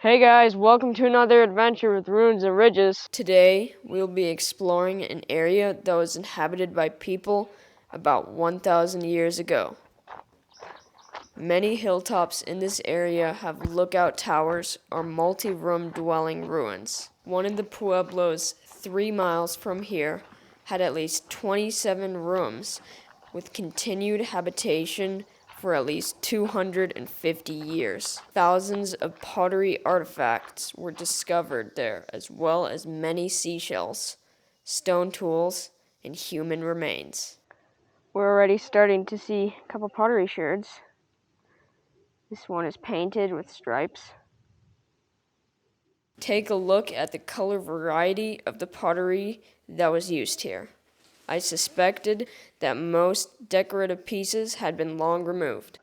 Hey guys, welcome to another adventure with Ruins and Ridges. Today, we'll be exploring an area that was inhabited by people about 1,000 years ago. Many hilltops in this area have lookout towers or multi-room dwelling ruins. One of the pueblos 3 miles from here had at least 27 rooms with continued habitation for at least 250 years. Thousands of pottery artifacts were discovered there, as well as many seashells, stone tools, and human remains. We're already starting to see a couple pottery sherds. This one is painted with stripes. Take a look at the color variety of the pottery that was used here. I suspected that most decorative pieces had been long removed.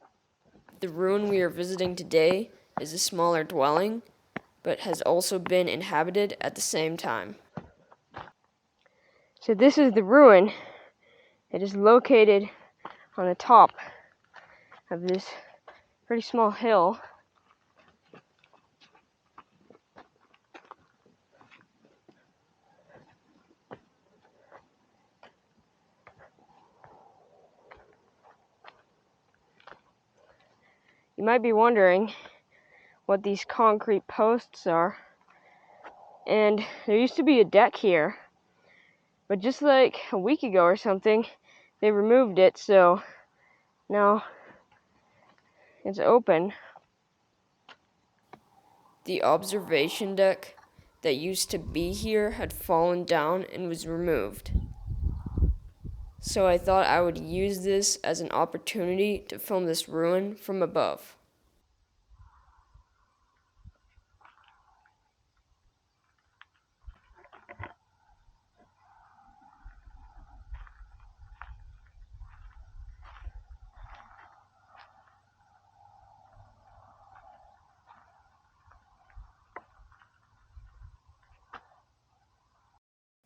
The ruin we are visiting today is a smaller dwelling, but has also been inhabited at the same time. So this is the ruin. It is located on the top of this pretty small hill. You might be wondering what these concrete posts are. And there used to be a deck here, but just like a week ago or something, they removed it, so now it's open. The observation deck that used to be here had fallen down and was removed. So I thought I would use this as an opportunity to film this ruin from above.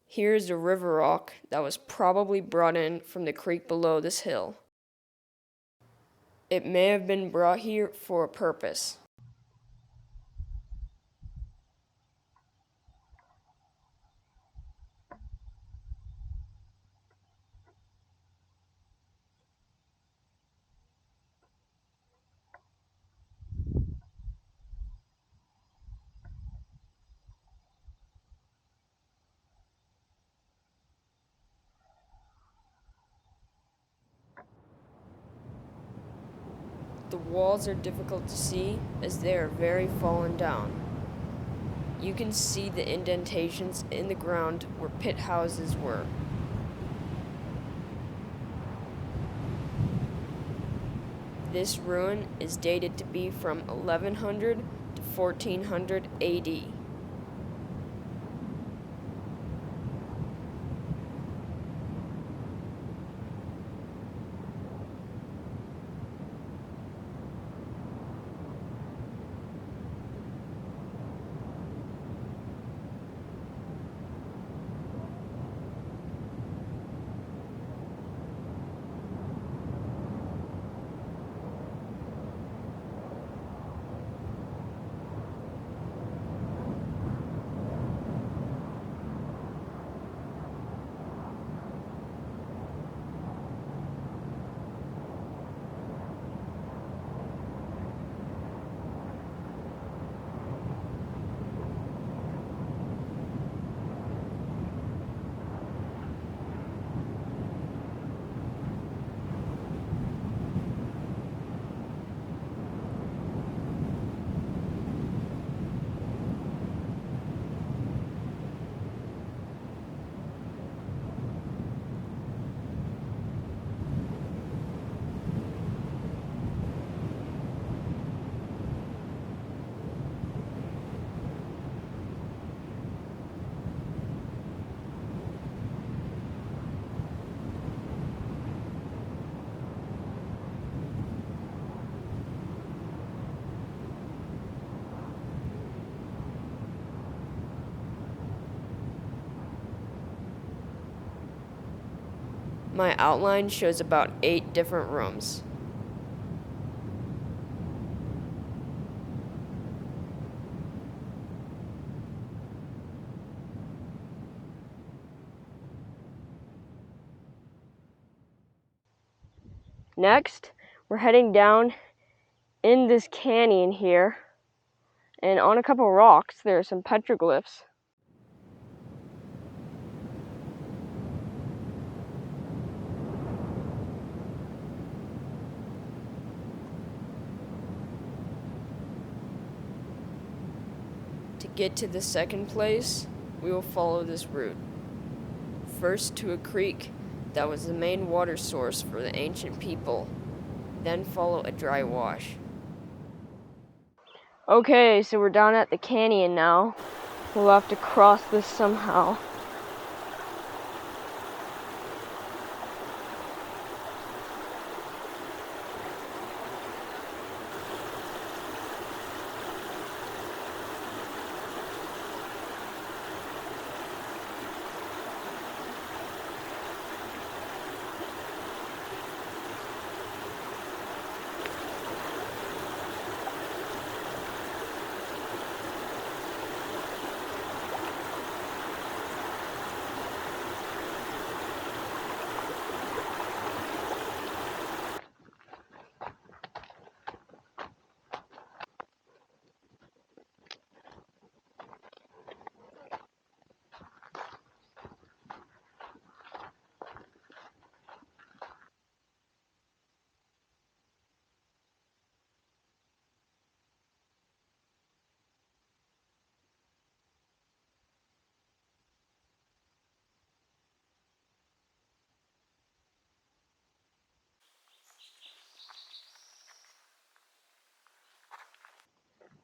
Here is a river rock that was probably brought in from the creek below this hill. It may have been brought here for a purpose. The walls are difficult to see as they are very fallen down. You can see the indentations in the ground where pit houses were. This ruin is dated to be from 1100 to 1400 AD. My outline shows about 8 different rooms. Next, we're heading down in this canyon here, and on a couple rocks there are some petroglyphs. To get to the second place, we will follow this route. First to a creek that was the main water source for the ancient people, then follow a dry wash. Okay, so we're down at the canyon now. We'll have to cross this somehow.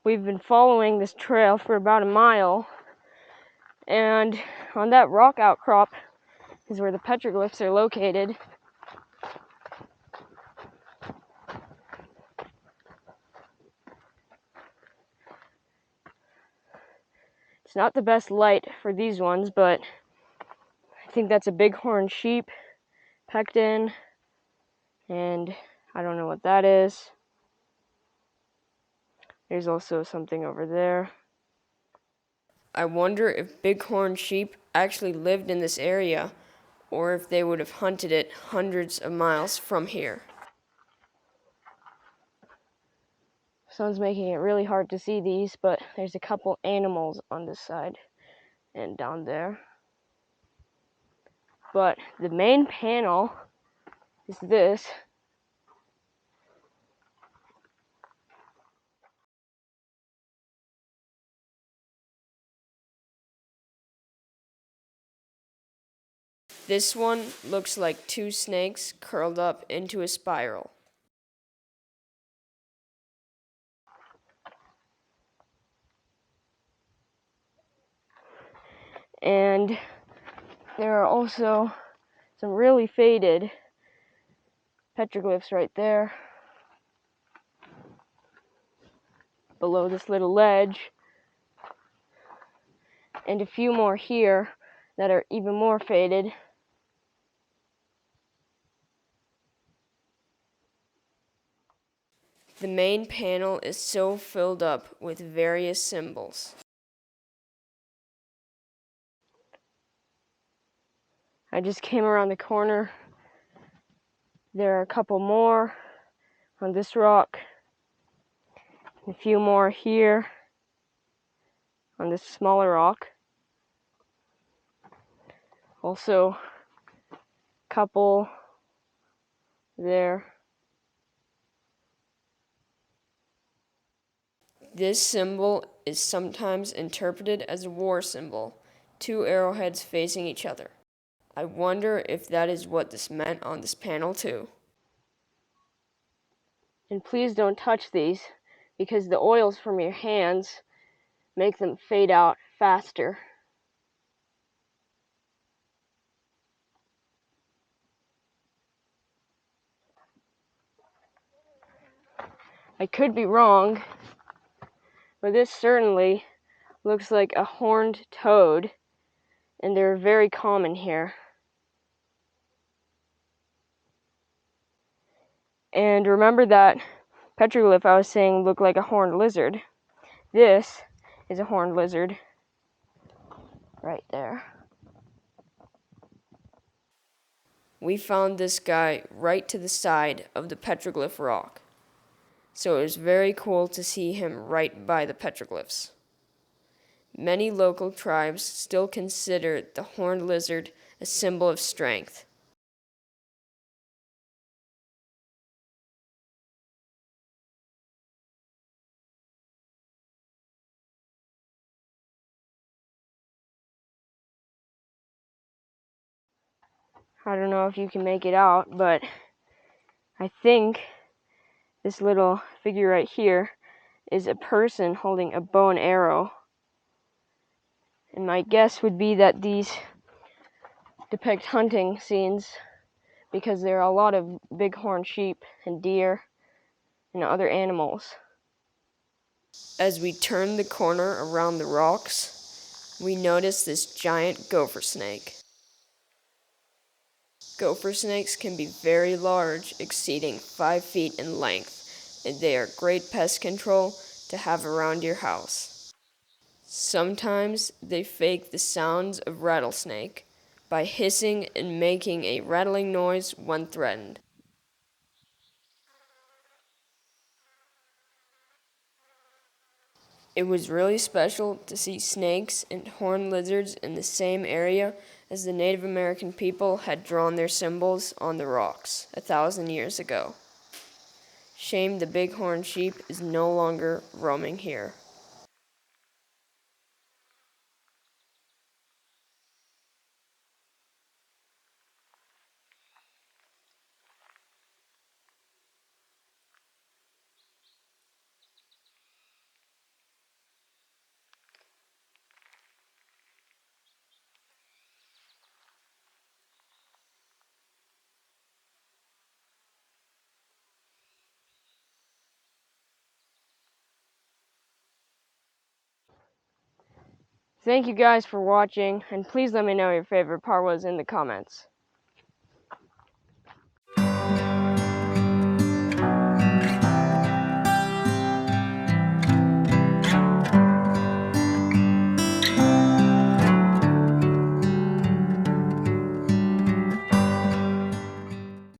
We've been following this trail for about a mile, and on that rock outcrop is where the petroglyphs are located. It's not the best light for these ones, but I think that's a bighorn sheep pecked in, and I don't know what that is. There's also something over there. I wonder if bighorn sheep actually lived in this area, or if they would have hunted it hundreds of miles from here. Sun's making it really hard to see these, but there's a couple animals on this side and down there. But the main panel is this. This one looks like two snakes curled up into a spiral. And there are also some really faded petroglyphs right there below this little ledge, and a few more here that are even more faded. The main panel is so filled up with various symbols. I just came around the corner. There are a couple more on this rock, and a few more here on this smaller rock. Also, a couple there. This symbol is sometimes interpreted as a war symbol, two arrowheads facing each other. I wonder if that is what this meant on this panel too. And please don't touch these, because the oils from your hands make them fade out faster. I could be wrong, but this certainly looks like a horned toad, and they're very common here. And remember that petroglyph I was saying looked like a horned lizard. This is a horned lizard right there. We found this guy right to the side of the petroglyph rock, so it was very cool to see him right by the petroglyphs. Many local tribes still consider the horned lizard a symbol of strength. I don't know if you can make it out, but I think this little figure right here is a person holding a bow and arrow. And my guess would be that these depict hunting scenes because there are a lot of bighorn sheep and deer and other animals. As we turned the corner around the rocks, we noticed this giant gopher snake. Gopher snakes can be very large, exceeding 5 feet in length, and they are great pest control to have around your house. Sometimes they fake the sounds of rattlesnake by hissing and making a rattling noise when threatened. It was really special to see snakes and horned lizards in the same area as the Native American people had drawn their symbols on the rocks 1,000 years ago. Shame the bighorn sheep is no longer roaming here. Thank you guys for watching, and please let me know your favorite part was in the comments.